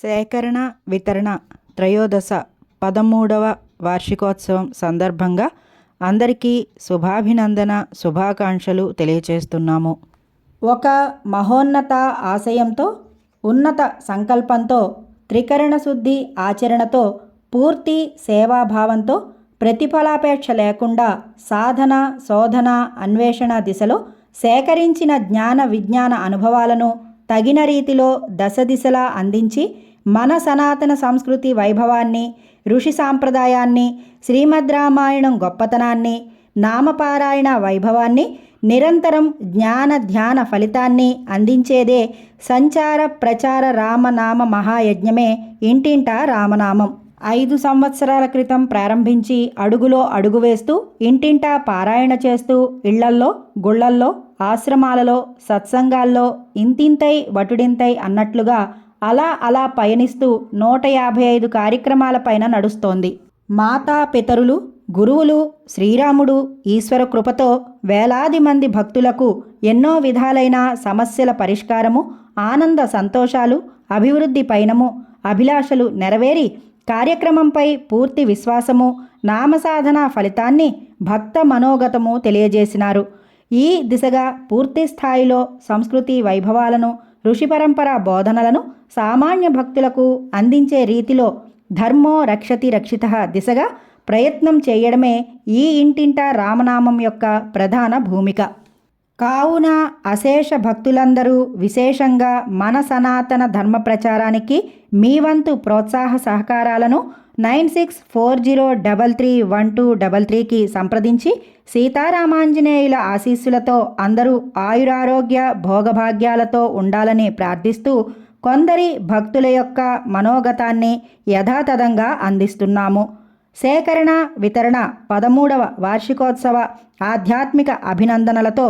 సేకరణ వితరణ త్రయోదశ 13వ వార్షికోత్సవం సందర్భంగా అందరికీ శుభాభినందన శుభాకాంక్షలు తెలియచేస్తున్నాము. ఒక మహోన్నత ఆశయంతో, ఉన్నత సంకల్పంతో, త్రికరణ శుద్ధి ఆచరణతో, పూర్తి సేవాభావంతో, ప్రతిఫలాపేక్ష లేకుండా సాధన శోధన అన్వేషణ దిశలో సేకరించిన జ్ఞాన విజ్ఞాన అనుభవాలను తగిన రీతిలో దశదిశలా అందించి మన సనాతన సంస్కృతి వైభవాన్ని, ఋషి సాంప్రదాయాన్ని, శ్రీమద్ రామాయణం గొప్పతనాన్ని, నామపారాయణ వైభవాన్ని, నిరంతరం జ్ఞాన ధ్యాన ఫలితాన్ని అందించేదే సంచార ప్రచార రామనామ మహాయజ్ఞమే ఇంటింటా రామనామం. 5 సంవత్సరాల క్రితం ప్రారంభించి అడుగులో అడుగు వేస్తూ, ఇంటింటా పారాయణ చేస్తూ, ఇళ్లల్లో గుళ్లల్లో ఆశ్రమాలలో సత్సంగాల్లో ఇంతింతై వటుడింతై అన్నట్లుగా అలా పయనిస్తూ 155 కార్యక్రమాలపైన నడుస్తోంది. మాతా పితరులు, గురువులు, శ్రీరాముడు ఈశ్వర కృపతో వేలాది మంది భక్తులకు ఎన్నో విధాలైన సమస్యల పరిష్కారము, ఆనంద సంతోషాలు, అభివృద్ధి పైనము అభిలాషలు నెరవేరి కార్యక్రమంపై పూర్తి విశ్వాసము, నామసాధన ఫలితాన్ని భక్త మనోగతము తెలియజేసినారు. ఈ దిశగా పూర్తి స్థాయిలో సంస్కృతి వైభవాలను, ఋషి పరంపర బోధనలను సామాన్య భక్తులకు అందించే రీతిలో ధర్మో రక్షతి రక్షితః దిశగా ప్రయత్నం చేయడమే ఈ ఇంటింటా రామనామం యొక్క ప్రధాన భూమిక. కావున అశేష భక్తులందరూ విశేషంగా మన సనాతన ధర్మ ప్రచారానికి మీ వంతు ప్రోత్సాహ సహకారాలను 9640331233కి సంప్రదించి సీతారామాంజనేయుల ఆశీస్సులతో అందరూ ఆయురారోగ్య భోగభాగ్యాలతో ఉండాలని ప్రార్థిస్తూ కొందరి భక్తుల యొక్క మనోగతాన్ని యథాతథంగా అందిస్తున్నాము. సేకరణ వితరణ 13వ వార్షికోత్సవ ఆధ్యాత్మిక అభినందనలతో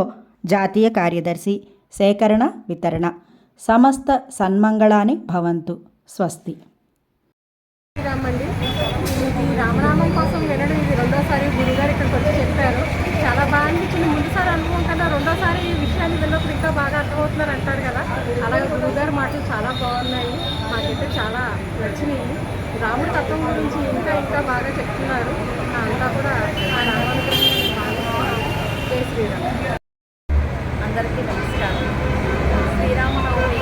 జాతీయ కార్యదర్శి. సేకరణ వితరణ. సమస్త సన్మంగళాని భవంతు. స్వస్తి. రామనామం కోసం వినడం ఇది రెండోసారి గురుగారు ఇక్కడికి వచ్చి చెప్పారు. చాలా బాగా అనిపించింది. ముందుసారి అనుభవం కన్నా రెండోసారి ఈ విషయాన్ని విన్నప్పుడు ఇంకా బాగా అర్థమవుతున్నారు అంటారు కదా, అలాగే గురుగారు మాటలు చాలా బాగున్నాయి. మాకైతే చాలా నచ్చినాయి. రాముడి తత్వం గురించి ఇంకా బాగా చెప్తున్నారు. అంతా కూడా ఆ రామానుగ్రహం జై శ్రీరామ్. అందరికీ నమస్కారం. శ్రీరామనవమి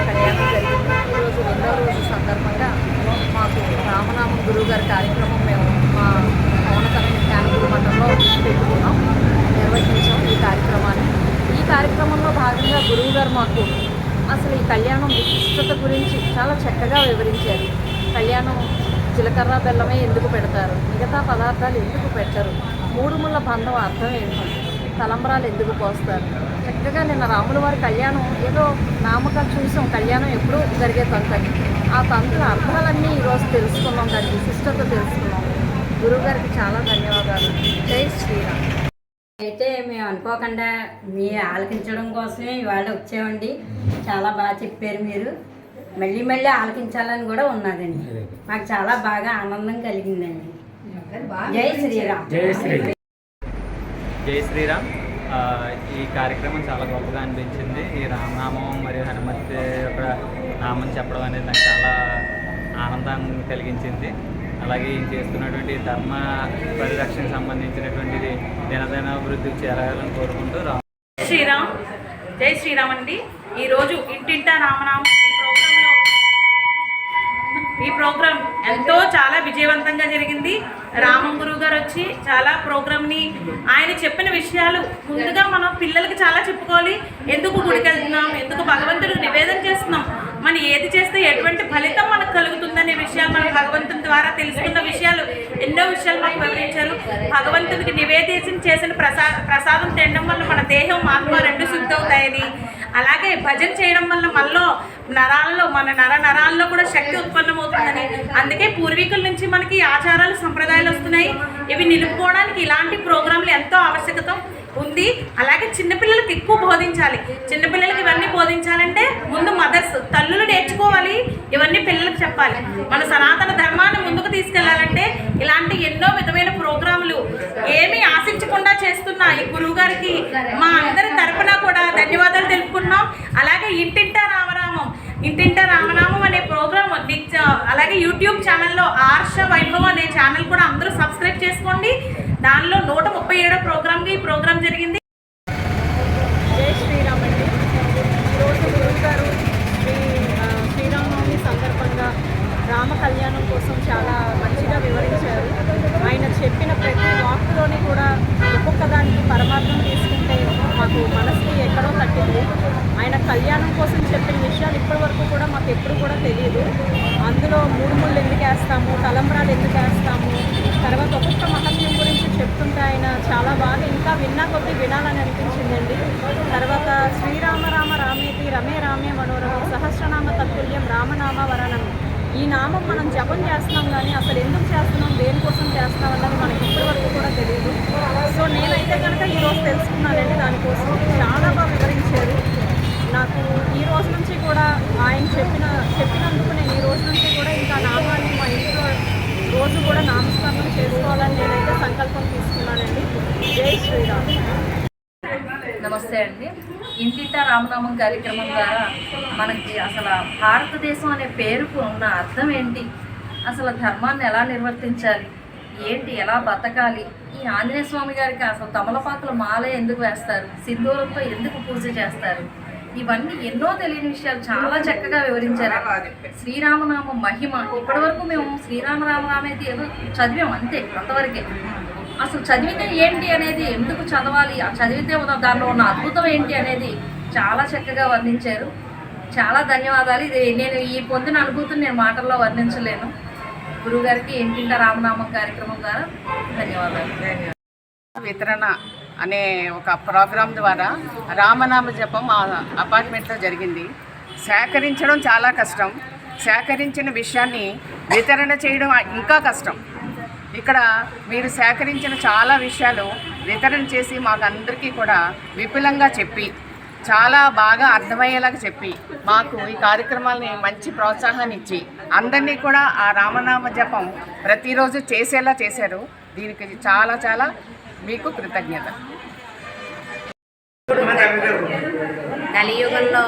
కళ్యాణం జరిగింది. ఈరోజు 2వ రోజు సందర్భంగా మాకు రామనామం గురువుగారి కార్యక్రమం మేము మా పవనతరం జ్ఞానగురు మండలంలో పెట్టుకున్నాం, నిర్వహించాం ఈ కార్యక్రమాన్ని. ఈ కార్యక్రమంలో భాగంగా గురువుగారు మాకు అసలు ఈ కళ్యాణం విశిష్టత గురించి చాలా చక్కగా వివరించారు. కళ్యాణం జీలకర్ర బెల్లమే ఎందుకు పెడతారు, మిగతా పదార్థాలు ఎందుకు పెట్టరు, 3 ముళ్ళ బంధం అర్థం ఏంటి, తలంబరాలు ఎందుకు పోస్తారు, చక్కగా నిన్న రాముల వారి కళ్యాణం ఏదో నామకాలు చూసాం. కళ్యాణం ఎప్పుడూ జరిగే తంతని ఆ తంతుల అర్థాలన్నీ ఈరోజు తెలుసుకున్నాం, దాని విశిష్టత తెలుసుకున్నాం. గురువుగారికి చాలా ధన్యవాదాలు. జై శ్రీరామ్. అయితే మేము అనుకోకుండా మీ ఆలకించడం కోసమే ఇవాళ వచ్చామండి. చాలా బాగా చెప్పారు మీరు. మళ్ళీ ఆలకించాలని కూడా ఉన్నదండి. మాకు చాలా బాగా ఆనందం కలిగిందండి. జై శ్రీరామ్. జై శ్రీరామ్. ఈ కార్యక్రమం చాలా గొప్పగా అనిపించింది. ఈ రామనామం మరియు హనుమతి యొక్క నామం చెప్పడం అనేది నాకు చాలా ఆనందాన్ని కలిగించింది. అలాగే ఈయన చేస్తున్నటువంటి ధర్మ పరిరక్షణకు సంబంధించినటువంటిది దినదినాభివృద్ధికి చేరాలని కోరుకుంటూ శ్రీరామ్. జై శ్రీరామ్ అండి. ఈరోజు ఇంటింటా రామనామం ఈ ప్రోగ్రాం ఎంతో చాలా విజయవంతంగా జరిగింది. రామం గురువు గారు వచ్చి చాలా ప్రోగ్రామ్ని ఆయన చెప్పిన విషయాలు ముందుగా మనం పిల్లలకి చాలా చెప్పుకోవాలి. ఎందుకు గుడికి వెళ్తున్నాం, ఎందుకు భగవంతుడికి నివేదన చేస్తున్నాం, మనం ఏది చేస్తే ఎటువంటి ఫలితం మనకు కలుగుతుందనే విషయాలు మనం భగవంతుని ద్వారా తెలుసుకున్న విషయాలు ఎన్నో విషయాలు మనకు వివరించారు. భగవంతుడికి నివేదించి చేసిన ప్రసాదం తినడం వల్ల మన దేహం ఆత్మ 2 శుద్ధవుతాయని, అలాగే భజన చేయడం వల్ల మనలో మన నరాల్లో కూడా శక్తి ఉత్పన్నమవుతుందని, అందుకే పూర్వీకుల నుంచి మనకి ఆచారాలు సంప్రదాయాలు వస్తున్నాయి. ఇవి నిలుపుకోవడానికి ఇలాంటి ప్రోగ్రాంలు ఎంతో ఆవశ్యకత ఉంది. అలాగే చిన్నపిల్లలకి ఎక్కువ బోధించాలి. చిన్నపిల్లలకి ఇవన్నీ బోధించాలంటే ముందు మదర్స్ తల్లులు నేర్చుకోవాలి, ఇవన్నీ పిల్లలకు చెప్పాలి. మన సనాతన ధర్మాన్ని ముందుకు తీసుకెళ్లాలంటే ఇలాంటి ఎన్నో విధమైన ప్రోగ్రాములు ఏమీ ఆశించకుండా చేస్తున్న ఈ గురువు గారికి మా అందరి తరపున కూడా ధన్యవాదాలు తెలుపుకున్నాం. అలాగే ఇంటింటా రామనామం అనే ప్రోగ్రాం ఛానల్లో ఆర్ష వైభవ్ అనే ఛానల్ కూడా అందరూ సబ్స్క్రైబ్ చేసుకోండి. దానిలో 137వ ప్రోగ్రామ్కి ఈ ప్రోగ్రామ్ జరిగింది. జై శ్రీరామ్ అండి. ఈరోజు గురువు గారు శ్రీరామనవమి సందర్భంగా రామ కళ్యాణం కోసం చాలా మంచిగా వివరించారు. ఆయన చెప్పిన ప్రతి వాక్కులోని కూడా ఒక్కొక్క దానికి పరమార్థం తీసుకుంటే మాకు మనసుకి ఎక్కడో తట్టింది. ఆయన కళ్యాణం కోసం చెప్పిన విషయాలు ఇప్పటి వరకు కూడా మాకు ఎప్పుడు కూడా తెలియదు. అందులో మూడు ముళ్ళు ఎందుకు వేస్తాము, తలంబ్రాలు ఎందుకు వేస్తాము, తర్వాత ఒక్కొక్క మహత్యం గురించి చెప్తుంటే ఆయన చాలా బాగా ఇంకా విన్నా కొద్దీ వినాలని అనిపించిందండి. తర్వాత శ్రీరామ రామ రామేతి రమే రామే మనోరమే సహస్రనామ తత్తుల్యం రామనామ వరణం. ఈ నామం మనం జపం చేస్తున్నాం కానీ అసలు ఎందుకు చేస్తున్నాం, దేనికోసం చేస్తున్నాం అన్నది మనకి ఇప్పటి వరకు కూడా తెలియదు. సో నేనైతే కనుక ఈరోజు తెలుసుకున్నానండి. దానికోసం చాలా బాగా వివరించారు. నాకు ఈ రోజు నుంచి కూడా ఆయన చెప్పినందుకు నేను ఈ రోజు నుంచి కూడా ఇంకా నామాన్ని మా ఇంట్లో రోజు కూడా నామస్మరణం చేసుకోవాలని నేనైతే సంకల్పం తీసుకున్నానండి. జై శ్రీరామ్. నమస్తే అండి. ఇంటింటా రామనామం కార్యక్రమం ద్వారా మనకి అసలు భారతదేశం అనే పేరుకు ఉన్న అర్థం ఏంటి, అసలు ధర్మాన్ని ఎలా నిర్వర్తించాలి, ఏంటి ఎలా బతకాలి, ఈ ఆంజనేయ స్వామి గారికి అసలు తమలపాకుల మాల ఎందుకు వేస్తారు, సింధూరంతో ఎందుకు పూజ చేస్తారు, ఇవన్నీ ఎన్నో తెలియని విషయాలు చాలా చక్కగా వివరించారు. శ్రీరామనామం మహిమ ఇప్పటివరకు మేము శ్రీరామరామరామేది ఏదో చదివాం అంతే, అంతవరకే. అసలు చదివితే ఏంటి అనేది, ఎందుకు చదవాలి, ఆ చదివితే దానిలో ఉన్న అద్భుతం ఏంటి అనేది చాలా చక్కగా వర్ణించారు. చాలా ధన్యవాదాలు. ఇది నేను ఈ పొందిన అనుభూతిని నేను మాటల్లో వర్ణించలేను. గురువుగారికి ఇంటింటా రామనామం కార్యక్రమం ద్వారా ధన్యవాదాలు. వితరణ అనే ఒక ప్రోగ్రాం ద్వారా రామనామ జపం మా అపార్ట్మెంట్లో జరిగింది. సేకరించడం చాలా కష్టం, సేకరించిన విషయాన్ని వితరణ చేయడం ఇంకా కష్టం. ఇక్కడ మీరు సేకరించిన చాలా విషయాలు వితరణ చేసి మాకందరికీ కూడా విపులంగా చెప్పి చాలా బాగా అర్థమయ్యేలాగా చెప్పి మాకు ఈ కార్యక్రమాలని మంచి ప్రోత్సాహాన్ని ఇచ్చి అందరినీ కూడా ఆ రామనామ జపం ప్రతిరోజు చేసేలా చేశారు. దీనికి చాలా చాలా మీకు కృతజ్ఞత. కలియుగంలో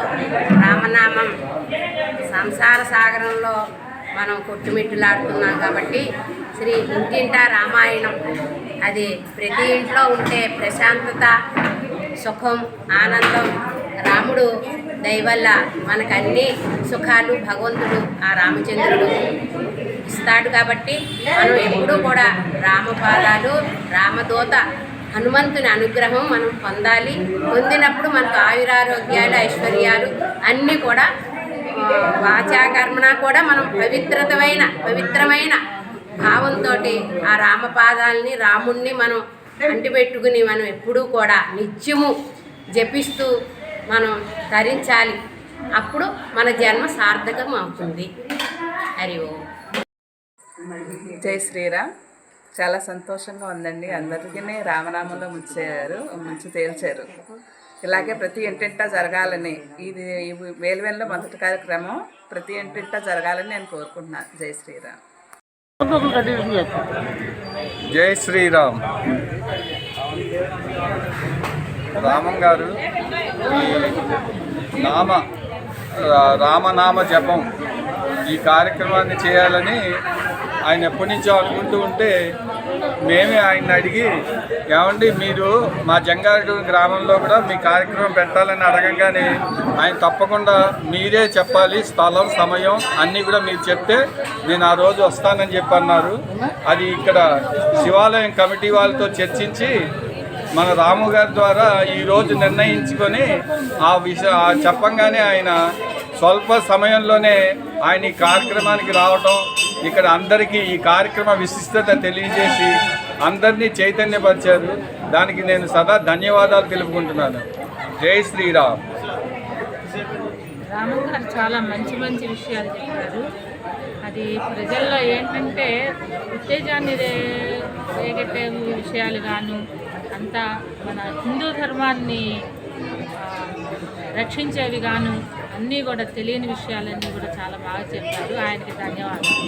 రామనామం సంసార సాగరంలో మనం కొట్టుమిట్టులాడుతున్నాం కాబట్టి శ్రీ ఇంటింటా రామాయణం అది ప్రతి ఇంట్లో ఉంటే ప్రశాంతత, సుఖం, ఆనందం, రాముడు దయవల్ల మనకు అన్ని సుఖాలు భగవంతుడు ఆ రామచంద్రుడు ఇస్తాడు. కాబట్టి మనం ఎప్పుడూ కూడా రామపాదాలు, రామదూత హనుమంతుని అనుగ్రహం మనం పొందాలి. పొందినప్పుడు మనకు ఆయురారోగ్యాలు, ఐశ్వర్యాలు అన్నీ కూడా వాచాకర్మణ కూడా మనం పవిత్రమైన భావంతో ఆ రామపాదాలని, రాముణ్ణి మనం అంటిపెట్టుకుని మనం ఎప్పుడూ కూడా నిత్యము జపిస్తూ మనం తరించాలి. అప్పుడు మన జన్మ సార్థకం అవుతుంది. హరి ఓం. జై శ్రీరామ్. చాలా సంతోషంగా ఉందండి. అందరికీ రామనామంలో ముంచి తేల్చారు. ఇలాగే ప్రతి ఇంటింటా జరగాలని, ఇది వేలువెల్లో మొదటి కార్యక్రమం ప్రతి ఇంటింటా జరగాలని నేను కోరుకుంటున్నాను. జై శ్రీరామ్. జై శ్రీరామ్. రామం గారు ఈ రామనామ జపం ఈ కార్యక్రమాన్ని చేయాలని ఆయన ఎప్పటి నుంచో అనుకుంటూ ఉంటే మేమే ఆయన అడిగి, ఏమండి మీరు మా జంగారెడ్డి గ్రామంలో కూడా మీ కార్యక్రమం పెట్టాలని అడగంగానే ఆయన తప్పకుండా మీరే చెప్పాలి, స్థలం, సమయం అన్నీ కూడా మీరు చెప్తే నేను ఆ రోజు వస్తానని చెప్పి అన్నారు. అది ఇక్కడ శివాలయం కమిటీ వాళ్ళతో చర్చించి మన రాము గారి ద్వారా ఈరోజు నిర్ణయించుకొని ఆ చెప్పంగానే ఆయన స్వల్ప సమయంలోనే ఆయన ఈ కార్యక్రమానికి రావటం, ఇక్కడ అందరికీ ఈ కార్యక్రమ విశిష్టత తెలియజేసి అందరినీ చైతన్యపరిచారు. దానికి నేను సదా ధన్యవాదాలు తెలుపుకుంటున్నాను. జై శ్రీరామ్. రాము గారు చాలా మంచి విషయాలు చెప్పారు. అది ప్రజల్లో ఏంటంటే ఉత్తేజాన్ని రేగట్టే విషయాలు గాను, అంతా మన హిందూ ధర్మాన్ని రక్షించేవి గాను అన్నీ కూడా తెలియని విషయాలన్నీ కూడా చాలా బాగా చెప్పారు. ఆయనకి ధన్యవాదాలు.